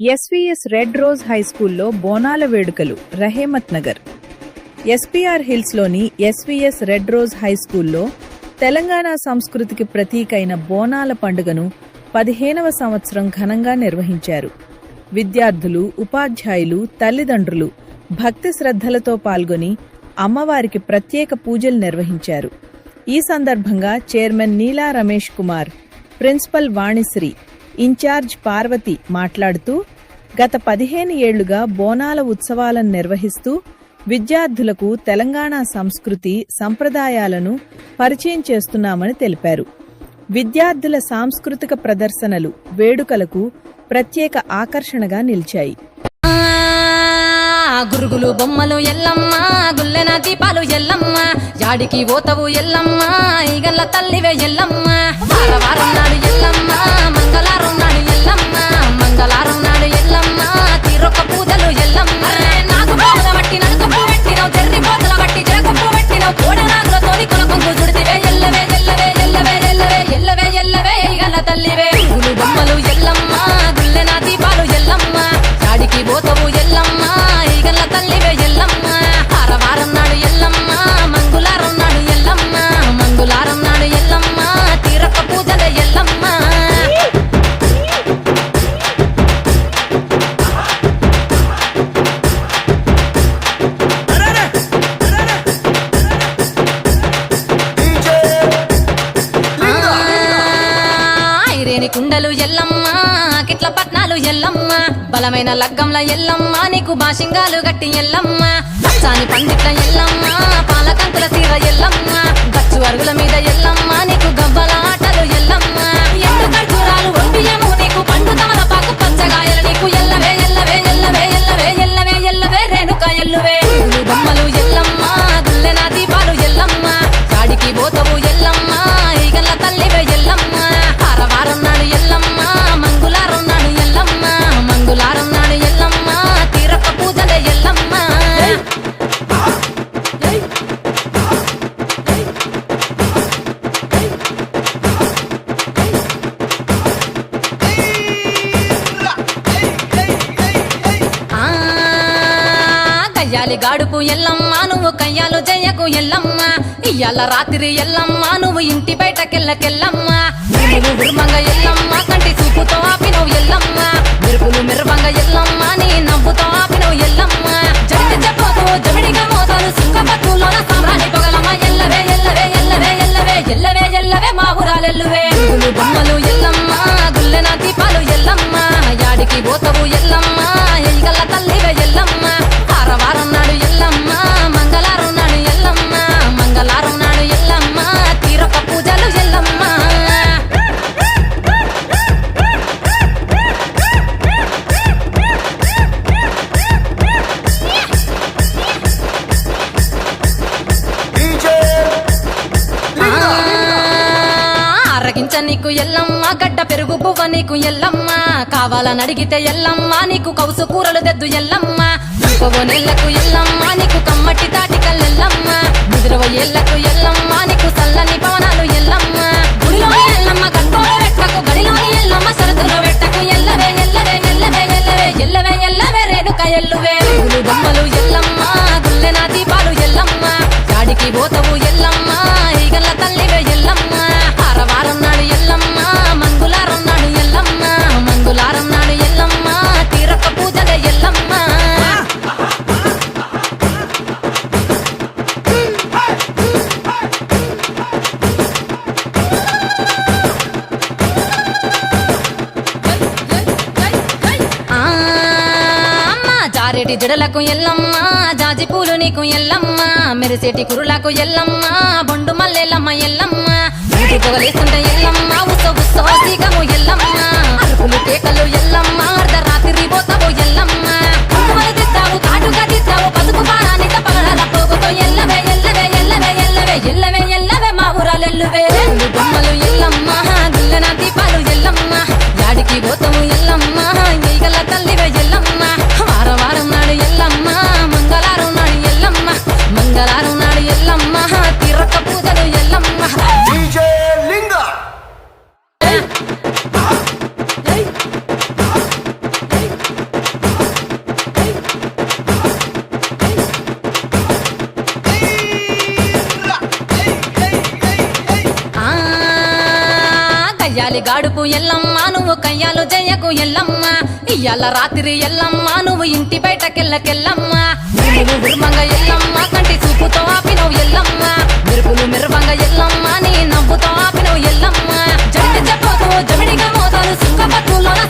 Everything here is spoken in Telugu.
ఎస్వీఎస్ రెడ్ రోజ్ హైస్కూల్లో బోనాల వేడుకలు రహేమత్ నగర్. ఎస్పీఆర్ హిల్స్లోని ఎస్వీఎస్ రెడ్ రోజ్ హైస్కూల్లో తెలంగాణ సంస్కృతికి ప్రతీకైన బోనాల పండుగను 15వ సంవత్సరం ఘనంగా నిర్వహించారు. విద్యార్థులు, ఉపాధ్యాయులు, తల్లిదండ్రులు భక్తి శ్రద్ధలతో పాల్గొని అమ్మవారికి ప్రత్యేక పూజలు నిర్వహించారు. ఈ సందర్భంగా చైర్మన్ నీలా రమేష్ కుమార్, ప్రిన్సిపల్ వాణిశ్రీ, ఇన్ఛార్జ్ పార్వతి మాట్లాడుతూ గత 15 ఏళ్లుగా బోనాల ఉత్సవాలను నిర్వహిస్తూ విద్యార్థులకు తెలంగాణ సంస్కృతి, సంప్రదాయాలను పరిచయం చేస్తున్నామని తెలిపారు. విద్యార్థుల సాంస్కృతిక ప్రదర్శనలు వేడుకలకు ప్రత్యేక ఆకర్షణగా నిలిచాయి. గురుగులు బొమ్మలు ఎల్లమ్మ, గుల్లెన దీపాలు ఎల్లమ్మ, యాడికి పోతవు ఎల్లమ్మ, ఈగల్ల తల్లివే ఎల్లమ్మ. వారం నాడు ఎల్లమ్మ, మంగళారం నాడు ఎల్లమ్మ, మంగళారం నాడు ఎల్లమ్మ, తీరొక్క పూజలు ఎల్లమ్మ. నాకు పూజ బట్టి నలుకప్పు పెట్టినవు, చెర్రి పోతల బట్టి జరకప్పు పెట్టినవు, కోడనాగులతోని కొనకొంగు చుడితివే ఎల్లవే ఎల్లవే ఎల్లవే ఎల్లవే ఎల్లవే ఎల్లవే ఈగల్ల తల్లివే. గురుగులు బొమ్మలు ఎల్లమ్మ, గుల్లెన దీపాలు ఎల్లమ్మ, యాడికి పోతవు ఎల్లమ్మ, ఈగల్ల తల్లివే ఎల్లమ్మ. వారం నాడు ఎల్లమ్మ, మంగళారం నాడు ఎల్లమ్మ, మంగళారం నాడు ఎల్లమ్మ, తీరొక్క పూజల ఎల్లమ్మ. ఐరేని కుండలు ఎల్లమ్మ, కిట్ల పట్నాలు ఎల్లమ్మ, బలమైన లగ్గంల ఎల్లమ్మ, నీకు బాషింగాలు గట్టి ఎల్లమ్మ. పచ్చాని పందిట్ల ఎల్లమ్మ, పాలకంకుల సీర ఎల్లమ్మ, గచ్చు అరుగుల మీద ఎల్లమ్మ, నీకు గవ్వల ఆటలు ఎల్లమ్మ. ఎండు ఖర్జూరాలు ఒంటియము నీకు, పండు తమలపాకు పచ్చగాయలు నీకు, ఎల్లవే ఎల్లవే ఎల్లవే ఎల్లవే ఎల్లవే ఎల్లవే రేణుక ఎల్లువే. బొమ్మలు ఎల్లమ్మ, గుల్లెన దీపాలు ఎల్లమ్మ, చాడికి పోతవు ఎల్లమ్మ, ఈగల్ల తల్లివే ఎల్లమ్మ. వారం నాడు ఎల్లమ్మ, మంగళారం నాడు ఎల్లమ్మ, మంగళారం నాడు ఎల్లమ్మ, తీరొక్క పూజల ఎల్లమ్మ. కయ్యాలి గాడుపు ఎల్లమ్మ, నువ్వు కయ్యాలు చెయ్యకు ఎల్లమ్మ, ఇయ్యాల రాత్రి ఎల్లమ్మ, నువ్వు ఇంటి బయటకెళ్ళకెల్లమ్మ. మెరుపులు విరుమంగ ఎల్లమ్మ, కంటి చూపుతో ఆపినవు ఎల్లమ్మ, మెరుపులు మెరువంగ ఎల్లమ్మ, నీ నవ్వుతో ఆపినవు ఎల్లమ్మ. జడిని చెప్పదు జమిడిగా మోతాను, సింగపట్టులోన సామ్రాణి పొగలమ్మ, ఎల్లవే ఎల్లవే ఎల్లవే ఎల్లవే ఎల్లవే ఎల్లవే మా ఊరాలెల్లువే. బొమ్మలు ఎల్లమ్మ, గుల్లెన దీపాలు ఎల్లమ్మ, యాడికి పోతవు ఎల్లమ్మ, ఎయిగల్ల తల్లివే ఎల్లమ్మ. వారం నాడు ఎల్లమ్మ, మంగళారం నాడు ఎల్లమ్మ, మంగళారం నాడు ఎల్లమ్మ, తీరొక్క పూజలు ఎల్లమ్మ. అరగించ నీకు ఎల్లమ్మ, గడ్డ పెరుగు బువ్వ నీకు ఎల్లమ్మ, కావాలని అడిగితే ఎల్లమ్మ, నీకు కౌసు కూరలు దెద్దు ఎల్లమ్మ. నెల్లకు ఎల్లమ్మ, నీకు కమ్మటి తాటికల్ ఎల్లమ్మ, 20 ఏళ్లకు ఎల్లమ్మ, నీకు చల్లని పవనాలు ఎల్లమ్మ. గుడిలోని ఎల్లమ్మ, గంటోలో పెట్టకు, గడిలోని ఎల్లమ్మ, సరదులో పెట్టకు, ఎల్లవే ఎల్లవే ఎల్లవే ఎల్లవే ఎల్లవే ఎల్లవే రేణుక ఎల్లువే. బొమ్మలు ఎల్లమ్మ, గుల్లెన దీపాలు ఎల్లమ్మ, చాడికి పోతవు ఎల్లమ్మ, ఈగల్ల తల్లివే ఎల్లమ్మ. వారం నాడు ఎల్లమ్మ, మంగళారం నాడు ఎల్లమ్మ, మంగళారం నాడు ఎల్లమ్మ, తీరొక్క పూజల ఎల్లమ్మ. జారేటి జడలకు ఎల్లమ్మ, జాజి పూలు నీకు ఎల్లమ్మ, మెరిసేటి కురులకు ఎల్లమ్మ, బొండు మల్లెలమ్మ ఎల్లమ్మ. పొగలేస్తుంటే ఎల్లమ్మ, ఉత్సవీగము ఎల్లమ్మ, అరుపులు కేకలు ఎల్లమ్మ, అర్ధరాత్రి పోతావు ఎల్లమ్మ. కుంకుమలు తిద్దావు, కాటుగా తిద్దావు, పసుపు పారానిక పగడాల పోగుతో, ఎల్లవే ఎల్లవే ఎల్లవే ఎల్లవే ఎల్లవే ఎల్లవే మా ఊరాలెల్లువే. బొమ్మలు ఎల్లమ్మ, గుల్లెన దీపాలు ఎల్లమ్మ, యాడికి పోతావు ఎల్లమ్మ, ఈగల్ల తల్లివే ఎల్లమ్మ. వారం నాడు ఎల్లమ్మ, మంగళారం నాడు ఎల్లమ్మ, మంగళారం నాడు ఎల్లమ్మ, తీరొక్క పూజలు ఎల్లమ్మ. గయ్యాలి గాడుపు ఎల్లమ్మ నువ్వు కయ్యాలు జయ్యకు ఎల్లమ్మ ఇయ్యాల రాత్రి ఎల్లమ్మ నువ్వు ఇంటి బయటకెళ్ళకెల్లమ్మ నువ్వు ఉర్మంగ ఎల్లమ్మ కంటి చూపుతో ఆపినవు ఎల్లమ్మ మెరుపులు మెరువంగ ఎల్లమ్మ నీ నవ్వుతో ఆపినవు ఎల్లమ్మ జడికి చెప్పకు జమిడిగా మోతాలు సుఖపట్టులోన